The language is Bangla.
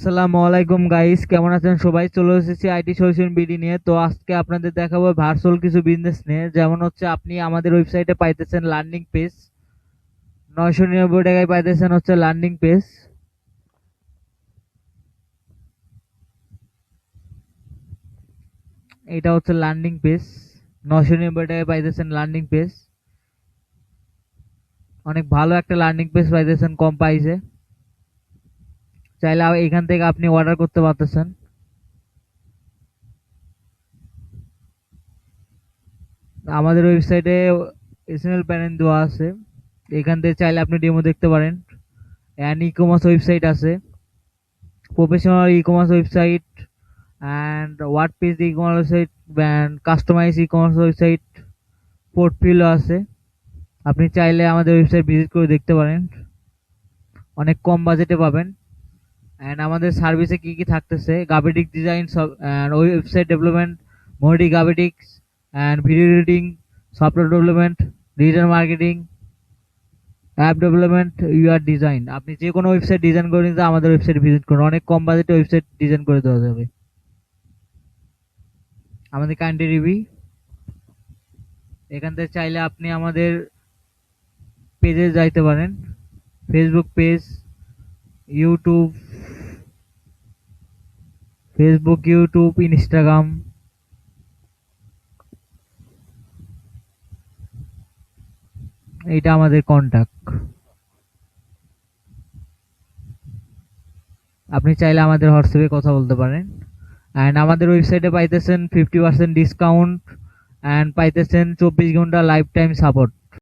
আসসালামু আলাইকুম গাইস, কেমন আছেন সবাই? চলে এসেছি আইটি সলিউশন বিডি নিয়ে। তো আজকে আপনাদের দেখাবো ভার্চুয়াল কিছু বিজনেস নিয়ে। যেমন হচ্ছে আপনি আমাদের ওয়েবসাইটে পাইতেছেন লার্নিং পেজ, 999 টাকায় পাইতেছেন হচ্ছে লার্নিং পেজ। এটা হচ্ছে লার্নিং পেজ, 999 টাকায় পাইতেছেন লার্নিং পেজ। অনেক ভালো একটা লার্নিং পেজ পাইতেছেন কম প্রাইসে। চাইলে এখান থেকে আপনি অর্ডার করতে পারতেছেন। আমাদের ওয়েবসাইটে এসএমএল প্যানেল দেওয়া আছে, এখান থেকে চাইলে আপনি ডেমো দেখতে পারেন। অ্যান্ড ই কমার্স ওয়েবসাইট আছে, professional e commerce website and WordPress e commerce website and customize e commerce website, portfolio আছে। আপনি চাইলে আমাদের ওয়েবসাইট ভিজিট করে দেখতে পারেন, অনেক কম বাজেটে পাবেন। অ্যান্ড আমাদের সার্ভিসে কি কি থাকতেছে: graphic design, and website development, মোডি graphics and video editing, software development, digital marketing, app development, UR design. আপনি যে কোনো ওয়েবসাইট ডিজাইন করে নিতে আমাদের ওয়েবসাইট ভিজিট করুন, অনেক কম বাজেটে ওয়েবসাইট ডিজাইন করে দেওয়া যাবে। আমাদের কাইন্ডলি রিভিউ, এখান থেকে চাইলে আপনি আমাদের পেজে যাইতে পারেন, Facebook page, YouTube, YouTube, Instagram. এটা আমাদের কন্টাক্ট। আপনি চাইলে আমাদের হোয়াটসঅ্যাপে কথা বলতে পারেন। অ্যান্ড আমাদের ওয়েবসাইটে পাইতেছেন 50% ডিসকাউন্ট অ্যান্ড পাইতেছেন 24 ঘন্টা লাইফ টাইম সাপোর্ট।